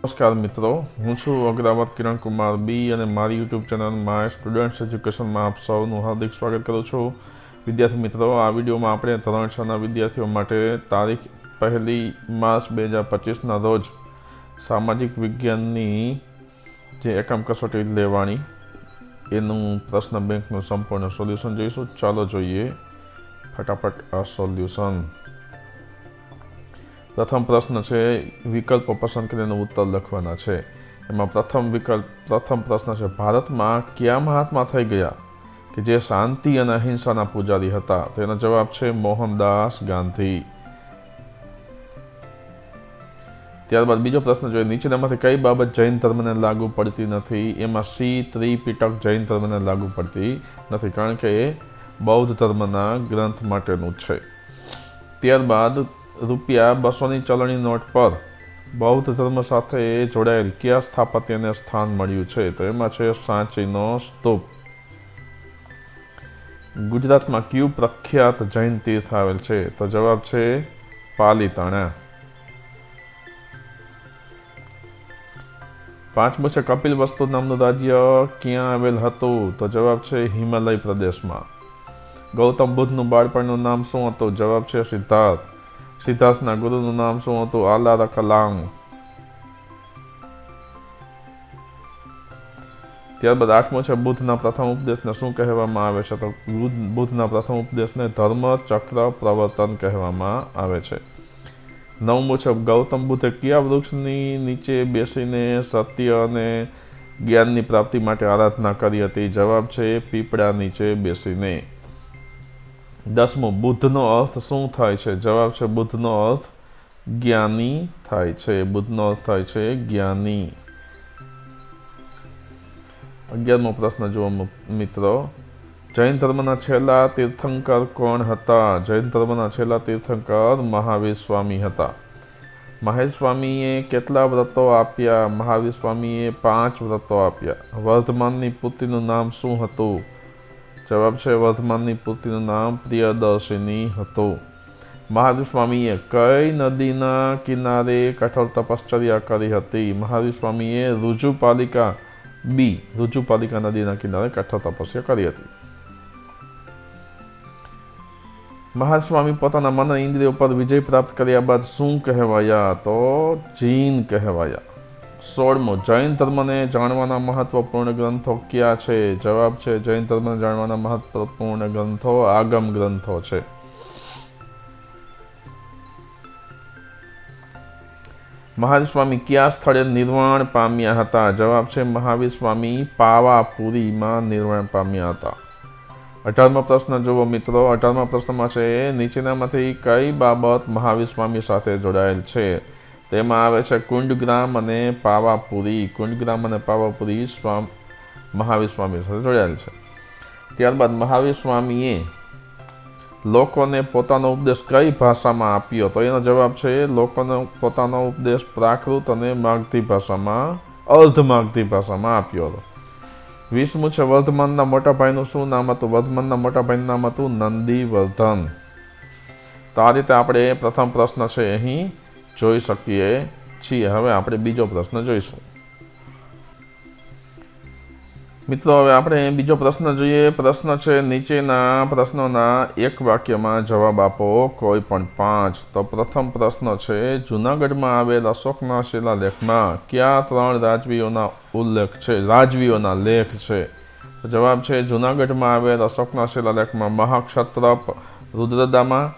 નમસ્કાર મિત્રો, હું છું અગ્રાવત કિરણ કુમાર બી અને મારી યુટ્યુબ ચેનલ માય સ્ટુડન્ટ્સ એજ્યુકેશનમાં આપ સૌનું હાર્દિક સ્વાગત કરું છું. વિદ્યાર્થી મિત્રો, આ વિડીયોમાં આપણે ધોરણ 6ના વિદ્યાર્થીઓ માટે તારીખ 1 માર્ચ 2025ના રોજ સામાજિક વિજ્ઞાનની જે એકમ કસોટી લેવાની એનું પ્રશ્ન બેંકનું સંપૂર્ણ સોલ્યુશન જોઈશું. ચાલો જોઈએ ફટાફટ આ સોલ્યુશન. પ્રથમ પ્રશ્ન છે, વિકલ્પો પસંદ કરીને ઉત્તર લખવાના છે. એમાં પ્રથમ પ્રશ્ન છે, ભારતમાં કયા મહાત્મા થઈ ગયા કે જે શાંતિ અને અહિંસાના પૂજારી હતા? તો એનો જવાબ છે મોહનદાસ ગાંધી. ત્યારબાદ બીજો પ્રશ્ન જોઈએ, નીચેનામાંથી કઈ બાબત જૈન ધર્મને લાગુ પડતી નથી? એમાં સી, ત્રિપિટક જૈન ધર્મને લાગુ પડતી નથી, કારણ કે એ બૌદ્ધ ધર્મના ગ્રંથ માટેનું છે. ત્યારબાદ ₹200ની ચલણી નોટ પર બૌદ્ધ ધર્મ સાથે જોડાયેલ કયા સ્થાપત્યને સ્થાન મળ્યું છે? તો એમાં છે સાંચીનો સ્તૂપ. ગુજરાતમાં કયું પ્રખ્યાત જૈન તીર્થ આવેલ છે? તો જવાબ છે પાલીતાણા. 5મું છે, કપિલવસ્તુ નામનું રાજ્ય ક્યાં આવેલ હતું? તો જવાબ છે હિમાલય પ્રદેશમાં. ગૌતમ બુદ્ધનું બાળપણનું નામ શું હતું? જવાબ છે સિદ્ધાર્થ. સિદ્ધાર્થના ગુરુનું નામ શું હતું? આલારકલાંગ. ત્યારબાદ 8મું છે, બુદ્ધના પ્રથમ ઉપદેશને શું કહેવામાં આવે છે? તો બુદ્ધના પ્રથમ ઉપદેશને ધર્મ ચક્ર પ્રવર્તન કહેવામાં આવે છે. 9મું છે, ગૌતમ બુદ્ધે કયા વૃક્ષની નીચે બેસીને સત્ય અને જ્ઞાનની પ્રાપ્તિ માટે આરાધના કરી હતી? જવાબ છે પીપળા નીચે બેસીને. 10મું, બુદ્ધનો અર્થ શું થાય છે? જવાબ છે બુદ્ધનો અર્થ જ્ઞાની થાય છે. બુદ્ધનો અર્થ થાય છે જ્ઞાની. 11મો પ્રશ્ન જુઓ મિત્રો, જૈન ધર્મના છેલ્લા તીર્થંકર કોણ હતા? જૈન ધર્મના છેલ્લા તીર્થંકર મહાવીર સ્વામી હતા. મહેશ સ્વામીએ કેટલા વ્રતો આપ્યા? મહાવીર સ્વામીએ 5 વ્રતો આપ્યા. વર્ધમાનની પુત્રીનું નામ શું હતું? જવાબ છે વર્ધમાનની પુત્રીનું નામ પ્રિયદર્શિની હતું. મહાવીર સ્વામીએ કઈ નદીના કિનારે કઠોર તપશ્ચર્યા કરી હતી? મહાવીર સ્વામીએ ઋજુપાલિકા નદીના કિનારે કઠોર તપસ્યા કરી હતી. મહાવીર સ્વામી પોતાના મન અને ઇન્દ્રિયો પર વિજય પ્રાપ્ત કર્યા બાદ શું કહેવાયા? તો જીન કહેવાયા. 16મું, જૈન ધર્મને જાણવાના મહત્વપૂર્ણ ગ્રંથો કયા છે? જવાબ છે જૈન ધર્મને જાણવાના મહત્વપૂર્ણ ગ્રંથો આગમ ગ્રંથો છે. મહાવીર સ્વામી કયા સ્થળે નિર્વાણ પામ્યા હતા? જવાબ છે મહાવીર સ્વામી પાવાપુરીમાં નિર્વાણ પામ્યા હતા. 18મો પ્રશ્ન જુઓ મિત્રો. 18મા પ્રશ્નમાં છે, નીચેનામાંથી કઈ બાબત મહાવીર સ્વામી સાથે જોડાયેલ છે? તેમાં આવે છે કુંડગ્રામ અને પાવાપુરી. કુંડગ્રામ અને પાવાપુરી મહાવીર સ્વામી સાથે જોડાયેલ છે. ત્યારબાદ મહાવીર સ્વામીએ લોકોને પોતાનો ઉપદેશ કઈ ભાષામાં આપ્યો? તો એનો જવાબ છે લોકોને પોતાનો ઉપદેશ પ્રાકૃત અને માગધી ભાષામાં, અર્ધમાગધી ભાષામાં આપ્યો હતો. 20મું છે, વર્ધમાનના મોટા ભાઈનું શું નામ હતું? વર્ધમાનના મોટા ભાઈનું નામ હતું નંદીવર્ધન. તો આ રીતે આપણે પ્રથમ પ્રશ્ન છે અહીં જોઈ શકીએ છીએ. હવે આપણે બીજો પ્રશ્ન જોઈશું. મિત્રો, હવે આપણે બીજો પ્રશ્ન જોઈએ. પ્રશ્ન છે, નીચેના પ્રશ્નોના એક વાક્યમાં જવાબ આપો, કોઈ પણ 5. તો પ્રથમ પ્રશ્ન છે, જૂનાગઢમાં આવેલ અશોકના શિલાલેખમાં કયા 3 રાજવીઓના લેખ છે? તો જવાબ છે જૂનાગઢમાં આવેલ અશોકના શિલાલેખમાં મહાક્ષત્રપ રુદ્રદામા,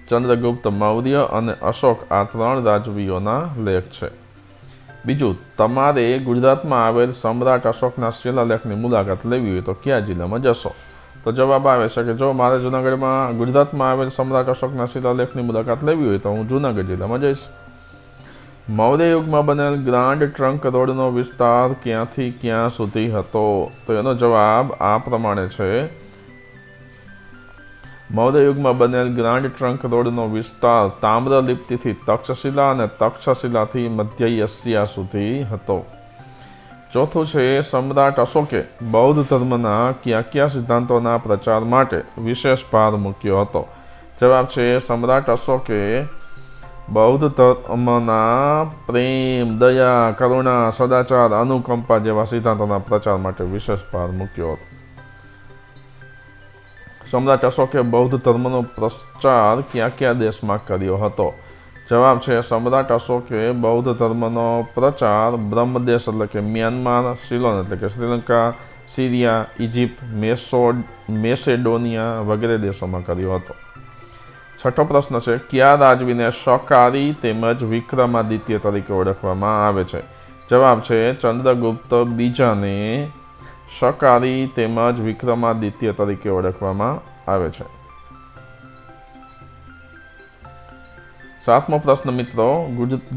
ચંદ્રગુપ્ત મૌર્ય અને અશોક, આ 3 રાજવીઓના લેખ છે. બીજું, તમારે ગુજરાતમાં આવેલ સમ્રાટ અશોકના શિલાલેખની મુલાકાત લેવી હોય તો કયા જિલ્લામાં જશો? તો જવાબ આવે છે કે જો મારે ગુજરાતમાં આવેલ સમ્રાટ અશોકના શિલાલેખની મુલાકાત લેવી હોય તો હું જૂનાગઢ જિલ્લામાં જઈશ. મૌર્ય યુગમાં બનેલ ગ્રાન્ડ ટ્રંક રોડનો વિસ્તાર ક્યાંથી ક્યાં સુધી હતો? તો એનો જવાબ આ પ્રમાણે છે. મૌર્ય યુગમાં બનેલ ગ્રાન્ડ ટ્રંક રોડનો વિસ્તાર તામ્રલિપ્તિથી તક્ષશિલા અને તક્ષશિલાથી મધ્ય એશિયા સુધી હતો. ચોથું છે, સમ્રાટ અશોકે બૌદ્ધ ધર્મના કયા સિદ્ધાંતોના પ્રચાર માટે વિશેષ ભાર મૂક્યો હતો? જવાબ છે સમ્રાટ અશોકે બૌદ્ધ ધર્મના પ્રેમ, દયા, કરુણા, સદાચાર, અનુકંપા જેવા સિદ્ધાંતોના પ્રચાર માટે વિશેષ ભાર મૂક્યો હતો. સમ્રાટ અશોકે બૌદ્ધ ધર્મનો પ્રચાર કયા દેશમાં કર્યો હતો? જવાબ છે સમ્રાટ અશોકે બૌદ્ધ ધર્મનો પ્રચાર બ્રહ્મદેશ એટલે કે મ્યાનમાર, સિલોન એટલે કે શ્રીલંકા, સિરિયા, ઇજિપ્ત, મેસેડોનિયા વગેરે દેશોમાં કર્યો હતો. છઠ્ઠો પ્રશ્ન છે કયા રાજવીને શકારી તેમજ વિક્રમાદિત્ય તરીકે ઓળખવામાં આવે છે? જવાબ છે ચંદ્રગુપ્ત બીજાને શકારી તેમજ વિક્રમાદિત્ય તરીકે ઓળખવામાં આવે છે. સાતમો પ્રશ્ન મિત્રો,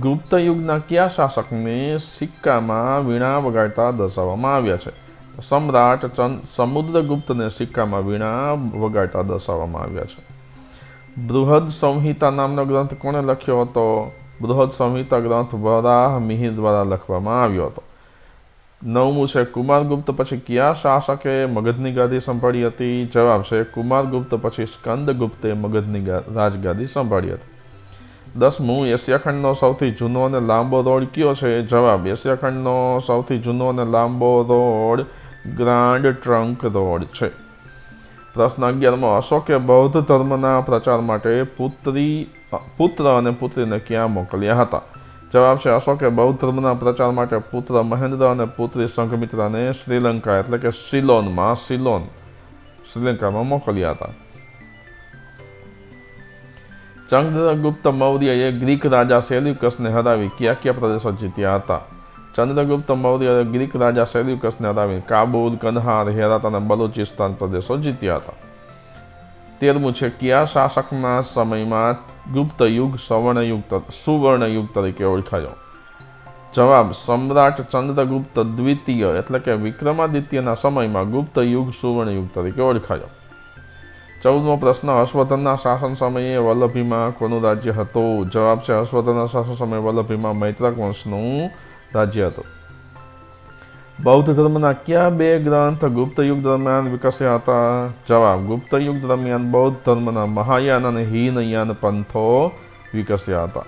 ગુપ્ત યુગના કયા શાસકને સિક્કામાં વીણા વગાડતા દર્શાવવામાં આવ્યા છે? સમ્રાટ સમુદ્રગુપ્તને સિક્કામાં વીણા વગાડતા દર્શાવવામાં આવ્યા છે. બૃહદ સંહિતા નામનો ગ્રંથ કોણે લખ્યો હતો? બૃહદ સંહિતા ગ્રંથ વરાહ મિહિર દ્વારા લખવામાં આવ્યો હતો. નવમું છે કુમારગુપ્ત પછી કયા શાસકે મગધની ગાદી સંભાળી હતી? જવાબ છે કુમારગુપ્ત પછી સ્કંદગુપ્તે મગધની રાજગાદી સંભાળી હતી. 10મું એશિયા ખંડનો સૌથી જૂનો અને લાંબો રોડ કયો છે? જવાબ એશિયા ખંડનો સૌથી જૂનો અને લાંબો રોડ ગ્રાન્ડ ટ્રંક રોડ છે. પ્રશ્ન 11મો, અશોકે બૌદ્ધ ધર્મના પ્રચાર માટે પુત્ર અને પુત્રીને ક્યાં મોકલ્યા હતા? જવાબ છે અશોકે બૌદ્ધ ધર્મના પ્રચાર માટે પુત્ર મહેન્દ્ર અને પુત્રી સંઘમિત્રાને શ્રીલંકા એટલે કે શ્રીલંકામાં મોકલ્યા હતા. ચંદ્રગુપ્ત મૌર્યએ ગ્રીક રાજા સેલ્યુકસને હરાવી કયા પ્રદેશો જીત્યા હતા? ચંદ્રગુપ્ત મૌર્યએ ગ્રીક રાજા સેલ્યુકસને હરાવી કાબુલ, કંદહાર, હેરાત અને બલુચિસ્તાન પ્રદેશો જીત્યા હતા. 13મું છે કયા શાસકના સમયમાં ગુપ્ત યુગ સુવર્ણ યુગ તરીકે ઓળખાયો? જવાબ સમ્રાટ ચંદ્રગુપ્ત દ્વિતીય એટલે કે વિક્રમાદિત્યના સમયમાં ગુપ્ત યુગ સુવર્ણ યુગ તરીકે ઓળખાયો. 14મો પ્રશ્ન, હર્ષવર્ધનના શાસન સમયે વલ્લભીમાં કોનું રાજ્ય હતું? જવાબ છે હર્ષવર્ધનના શાસન સમયે વલ્લભીમાં મૈત્રક વંશનું રાજ્ય હતું. બૌદ્ધ ધર્મના કયા 2 ગ્રંથ ગુપ્ત યુગ દરમિયાન વિકસ્યા હતા? જવાબ ગુપ્ત યુગ દરમિયાન બૌદ્ધ ધર્મના મહાયાન અને હીનયાન પંથો વિકસ્યા હતા.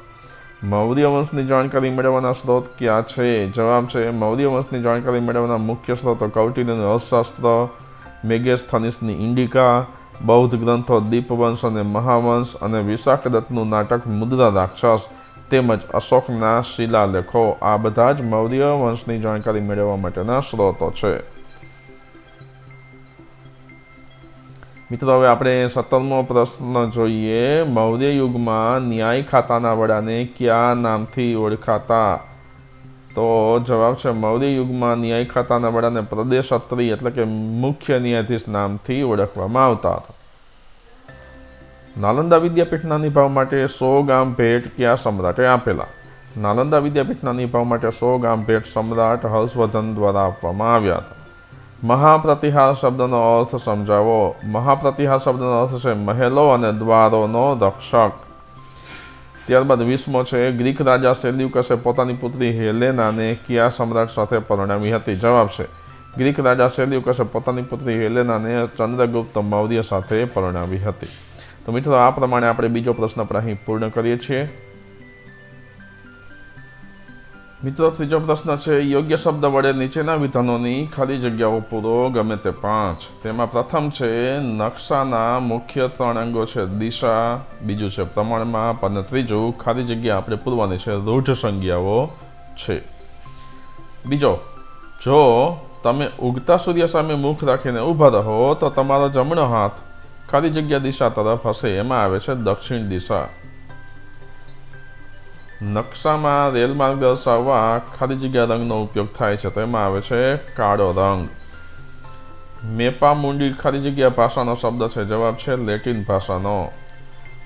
મૌર્ય વંશની જાણકારી મેળવવાના સ્ત્રોત ક્યાં છે? જવાબ છે મૌર્ય વંશની જાણકારી મેળવવાના મુખ્ય સ્ત્રોતો કૌટિલ્યનું અર્થશાસ્ત્ર, મેગેસ્થનીસની ઇન્ડિકા, બૌદ્ધ ગ્રંથો દીપવંશ અને મહાવંશ અને વિશાખદત્તનું નાટક મુદ્રા રાક્ષસ તેમજ અશોકના શિલાલેખો. આ બધા જ મૌર્ય વંશની જાણકારી મેળવવા માટેના સ્ત્રોતો છે. મિત્રો હવે આપણે 17મો પ્રશ્ન જોઈએ. મૌર્ય યુગમાં ન્યાય ખાતાના વડાને કયા નામથી ઓળખાતા? તો જવાબ છે મૌર્ય યુગમાં ન્યાય ખાતાના વડાને પ્રદેશત્રી એટલે કે મુખ્ય ન્યાયાધીશ નામથી ઓળખવામાં આવતા હતા. નાલંદા વિદ્યાપીઠના નિભાવ માટે 100 ગામ ભેટ કયા સમ્રાટે આપેલા? નાલંદા વિદ્યાપીઠના નિભાવ માટે 100 ગામ ભેટ સમ્રાટ હર્ષવર્ધન દ્વારા આપવામાં આવ્યા હતા. મહાપ્રતિહાર શબ્દનો અર્થ સમજાવો. મહાપ્રતિહાર શબ્દનો અર્થ છે મહેલો અને દ્વારોનો રક્ષક. ત્યારબાદ 20મો છે ગ્રીક રાજા સેલ્યુકસે પોતાની પુત્રી હેલેનાને કયા સમ્રાટ સાથે પરણાવી હતી? જવાબ છે ગ્રીક રાજા સેલ્યુકસે પોતાની પુત્રી હેલેનાને ચંદ્રગુપ્ત મૌર્ય સાથે પરણાવી હતી. તો મિત્રો આ પ્રમાણે આપણે બીજો પ્રશ્ન પણ અહીં પૂર્ણ કરીએ છીએ. મિત્રો ત્રીજો પ્રશ્ન છે યોગ્ય શબ્દ વડે નીચેના વિધાનોની ખાલી જગ્યાઓ પૂરો ગમે તે 5. તેમાં પ્રથમ છે નકશાના મુખ્ય 3 અંગો છે દિશા, બીજું છે પ્રમાણમાપ અને ત્રીજું ખાલી જગ્યા આપણે પૂરવાની છે રૂઢ સંજ્ઞાઓ છે. બીજો, જો તમે ઉગતા સૂર્ય સામે મુખ રાખીને ઊભા રહો તો તમારો જમણો હાથ ખાલી જગ્યા દિશા તરફ હશે. એમાં આવે છે દક્ષિણ દિશા. નકશામાં રેલ માર્ગ દર્શાવવા ખાલી જગ્યા રંગનો ઉપયોગ થાય છે તો એમાં આવે છે કાળો રંગ. મેપા મુંડી ખાલી જગ્યા ભાષાનો શબ્દ છે. જવાબ છે લેટિન ભાષાનો.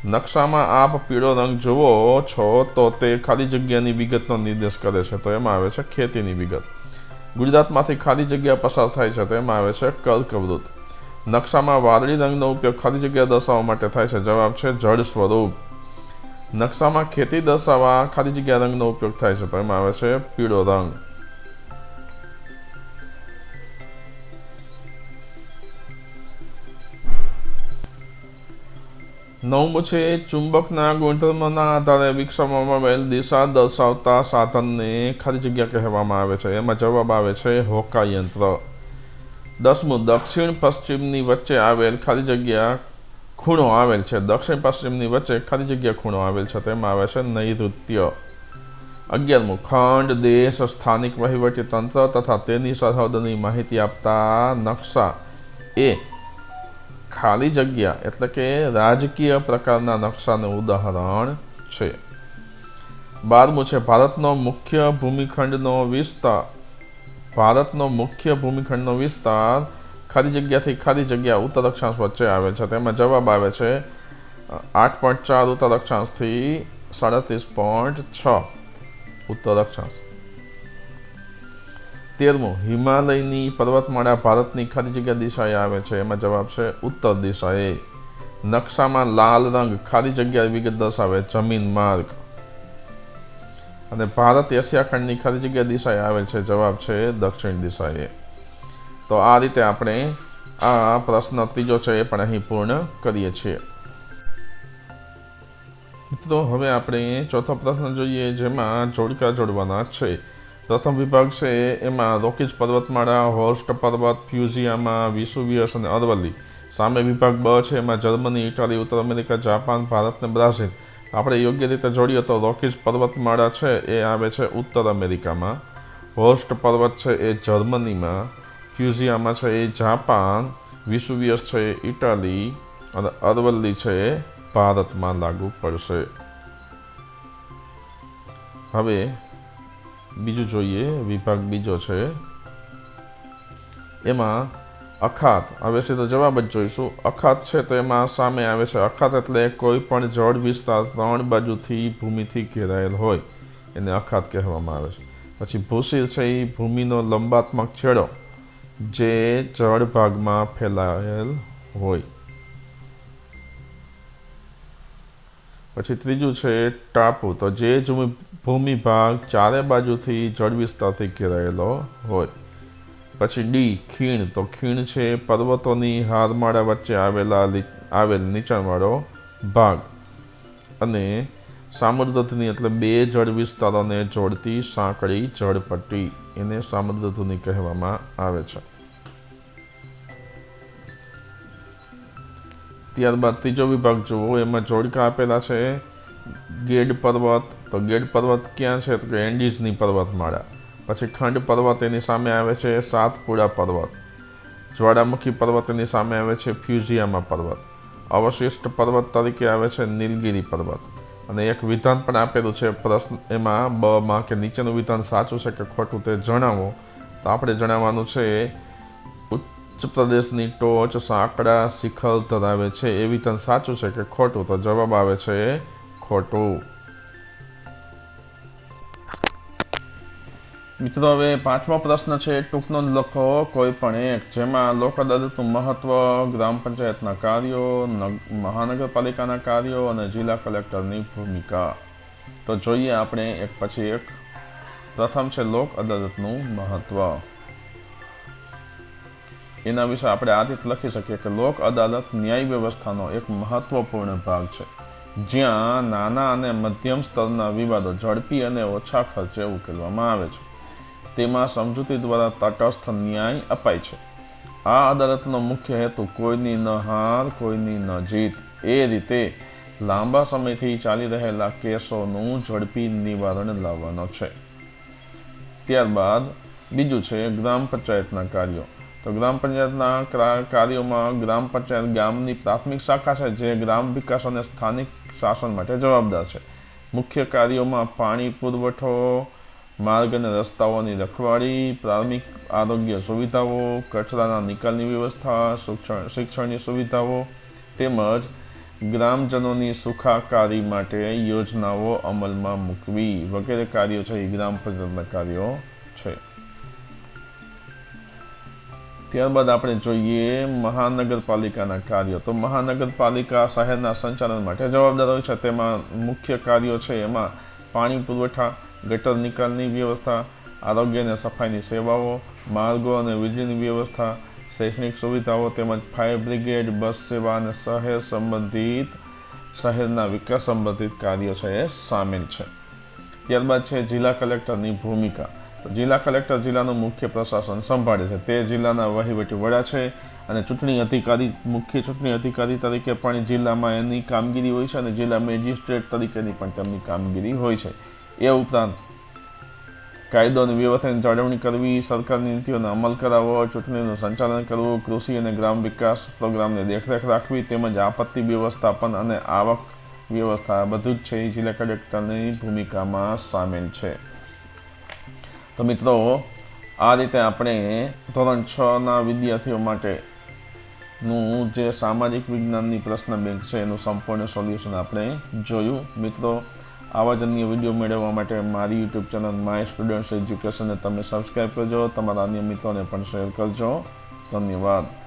નકશામાં આપ પીળો રંગ જુઓ છો તો તે ખાલી જગ્યાની વિગતનો નિર્દેશ કરે છે તો એમાં આવે છે ખેતીની વિગત. ગુજરાતમાંથી ખાલી જગ્યા પસાર થાય છે તો એમાં આવે છે કર્કવૃત. નકશામાં વાદળી રંગનો ઉપયોગ ખાલી જગ્યા દર્શાવવા માટે થાય છે. જવાબ છે જળ સ્વરૂપ. નકશામાં ખેતી દર્શાવવા ખાલી જગ્યા રંગનો ઉપયોગ થાય છે તો એમાં આવે છે પીળો રંગ. 9મું છે ચુંબકના ગુણધર્મના આધારે વિકસાવવામાં આવેલ દિશા દર્શાવતા સાધનને ખાલી જગ્યા કહેવામાં આવે છે. એમાં જવાબ આવે છે હોકાયંત્ર. 10મું દક્ષિણ પશ્ચિમની વચ્ચે આવેલ ખાલી જગ્યા ખૂણો આવેલ છે. દક્ષિણ પશ્ચિમની વચ્ચે ખાલી જગ્યા ખૂણો આવેલ છે, તેમાં આવે છે નૈઋત્ય. 11મું ખંડ, દેશ, સ્થાનિક વહીવટી તંત્ર તથા તેની સરહદની માહિતી આપતા નકશા એ ખાલી જગ્યા એટલે કે રાજકીય પ્રકારના નકશાનું ઉદાહરણ છે. 12મું છે ભારતનો મુખ્ય ભૂમિખંડનો વિસ્તાર ખાલી જગ્યાથી ખાલી જગ્યા ઉત્તર અક્ષાંશ વચ્ચે આવેલ છે, તેમાં જવાબ આવે છે 8.4 ઉત્તર અક્ષાંશથી 37.6 ઉત્તર અક્ષાંશ. 13મું હિમાલયની પર્વતમાળા ભારતની ખાલી જગ્યા દિશાએ આવે છે, એમાં જવાબ છે ઉત્તર દિશાએ. નકશામાં લાલ રંગ ખાલી જગ્યા વિગત દર્શાવે જમીન માર્ગ. અને ભારત એશિયા ખંડની ખાલી જગ્યા દિશાએ આવેલ છે, જવાબ છે દક્ષિણ દિશાએ. તો આ રીતે આપણે આ પ્રશ્ન ત્રીજો છે એ પણ અહીં પૂર્ણ કરીએ છીએ. મિત્રો હવે આપણે ચોથો પ્રશ્ન જોઈએ, જેમાં જોડકા જોડવાના છે. પ્રથમ વિભાગ છે એમાં રોકીજ પર્વતમાળા, હોર્સ્ટ પર્વત, ફ્યુજીયામા, વિસુવિયસ અને અરવલ્લી. સામે વિભાગ બ છે એમાં જર્મની, ઇટાલી, ઉત્તર અમેરિકા, જાપાન, ભારત અને બ્રાઝિલ. આપણે યોગ્ય રીતે જોડીએ તો રોકીજ પર્વતમાળા છે એ આવે છે ઉત્તર અમેરિકામાં, હોર્સ્ટ પર્વત છે એ જર્મનીમાં, ફ્યુજીયામા છે એ જાપાન, વિસુવિયસ છે એ ઇટાલી અને અરવલ્લી છે એ ભારતમાં લાગુ પડશે. હવે બીજું જોઈએ, વિભાગ બીજો છે એમાં અખાત. હવે સીધો જવાબ જ જોઈશું. અખાત છે તો એમાં સામે આવે છે અખાત એટલે કોઈ પણ જળ વિસ્તાર 3 બાજુથી ભૂમિથી ઘેરાયેલ હોય એને અખાત કહેવામાં આવે છે. પછી ભૂશિર છે એ ભૂમિનો લંબાત્મક છેડો જે જળ ભાગમાં ફેલાયેલ હોય. પછી ત્રીજું છે ટાપુ, તો જે ભૂમિ ભાગ ચારે બાજુથી જળ વિસ્તારથી ઘેરાયેલો હોય. પછી ડી ખીણ, તો ખીણ છે પર્વતોની હારમાળા વચ્ચે આવેલ નીચાણવાળો ભાગ. અને સામુદ્રધુની એટલે 2 જળ વિસ્તારોને જોડતી સાંકડી જળપટ્ટી, એને સામુદ્રધુની કહેવામાં આવે છે. ત્યારબાદ ત્રીજો વિભાગ જુઓ, એમાં જોડકા આપેલા છે. ગેડ પર્વત, તો ગેડ પર્વત ક્યાં છે તો કે એન્ડીઝની પર્વતમાળા. પછી ખંડ પર્વત એની સામે આવે છે સાતપુડા પર્વત. જ્વાળામુખી પર્વત એની સામે આવે છે ફ્યુજીયામા પર્વત. અવશિષ્ટ પર્વત તરીકે આવે છે નીલગિરી પર્વત. અને એક વિધાન પણ આપેલું છે પ્રશ્ન એમાં બમાં કે નીચેનું વિધાન સાચું છે કે ખોટું તે જણાવો. તો આપણે જણાવવાનું છે ઉચ્ચ પ્રદેશની ટોચ સાંકડા શિખર ધરાવે છે, એ વિધાન સાચું છે કે ખોટું? તો જવાબ આવે છે ખોટું. મિત્રો હવે 5મો પ્રશ્ન છે, ટૂંકનો લખો કોઈ પણ એક, જેમાં લોક અદાલતનું મહત્વ, ગ્રામ પંચાયતના કાર્યો, મહાનગરપાલિકાના કાર્યો અને જિલ્લા કલેક્ટરની ભૂમિકા. તો જોઈએ આપણે એક પછી એક. પ્રથમ છે લોક અદાલતનું મહત્વ. એના વિશે આપણે આ રીતે લખી શકીએ કે લોક અદાલત ન્યાય વ્યવસ્થાનો એક મહત્વપૂર્ણ ભાગ છે, જ્યાં નાના અને મધ્યમ સ્તરના વિવાદો ઝડપી અને ઓછા ખર્ચે ઉકેલવામાં આવે છે. તેમાં સમજૂતી દ્વારા તટસ્થ ન્યાય અપાય છે. આ અદાલતનો મુખ્ય હેતુ કોઈની ન હાર કોઈની ન જીત, એ રીતે લાંબા સમયથી ચાલી રહેલા કેસોનું ઝડપી નિવારણ લાવવાનો છે. ત્યારબાદ બીજું છે ગ્રામ પંચાયતના કાર્યો. તો ગ્રામ પંચાયતના કાર્યોમાં ગ્રામ પંચાયત ગામની પ્રાથમિક શાખા છે, જે ગ્રામ વિકાસ અને સ્થાનિક શાસન માટે જવાબદાર છે. મુખ્ય કાર્યોમાં પાણી પુરવઠો, માર્ગ અને રસ્તાઓની રખવાળી, પ્રાથમિક આરોગ્ય સુવિધાઓ, કચરાના નિકાલની વ્યવસ્થા, શિક્ષણની સુવિધાઓ તેમજ ગ્રામજનોની સુખાકારી માટે યોજનાઓ અમલમાં મૂકવી વગેરે કાર્યો છે એ ગ્રામ પંચાયતના કાર્યો છે. ત્યારબાદ આપણે જોઈએ મહાનગરપાલિકાના કાર્યો. તો મહાનગરપાલિકા શહેરના સંચાલન માટે જવાબદાર હોય છે. તેમાં મુખ્ય કાર્યો છે એમાં પાણી પુરવઠા, ગટર નિકાલની વ્યવસ્થા, આરોગ્ય અને સફાઈની સેવાઓ, માર્ગો અને વીજળીની વ્યવસ્થા, શૈક્ષણિક સુવિધાઓ તેમજ ફાયર બ્રિગેડ, બસ સેવા અને શહેર સંબંધિત શહેરના વિકાસ સંબંધિત કાર્યો છે એ સામેલ છે. ત્યારબાદ છે જિલ્લા કલેક્ટરની ભૂમિકા. તો જિલ્લા કલેક્ટર જિલ્લાનું મુખ્ય પ્રશાસન સંભાળે છે. તે જિલ્લાના વહીવટી વડા છે અને ચૂંટણી અધિકારી, મુખ્ય ચૂંટણી અધિકારી તરીકે પણ જિલ્લામાં એની કામગીરી હોય છે અને જિલ્લા મેજિસ્ટ્રેટ તરીકેની પણ તેમની કામગીરી હોય છે. એ ઉપરાંત કાયદો અને વ્યવસ્થાની જાળવણી કરવી, સરકારની નીતિઓનો અમલ કરાવવો, ચૂંટણીનું સંચાલન કરવું, કૃષિ અને ગ્રામ વિકાસ પ્રોગ્રામને દેખરેખ રાખવી, તેમજ આપત્તિ વ્યવસ્થાપન અને આવક વ્યવસ્થા બધું જ છે એ જિલ્લા કલેક્ટરની ભૂમિકામાં સામેલ છે. તો મિત્રો, આ રીતે આપણે ધોરણ 6ના વિદ્યાર્થીઓ માટેનું જે સામાજિક વિજ્ઞાનની પ્રશ્ન બેંક છે એનું સંપૂર્ણ સોલ્યુશન આપણે જોયું. મિત્રો, આવા જ અન્ય વિડીયો મેળવવા માટે મારી યુટ્યુબ ચેનલ માય સ્ટુડન્ટ્સ એજ્યુકેશનને તમે સબસ્ક્રાઈબ કરજો, તમારા અન્ય મિત્રોને પણ શેર કરજો. ધન્યવાદ.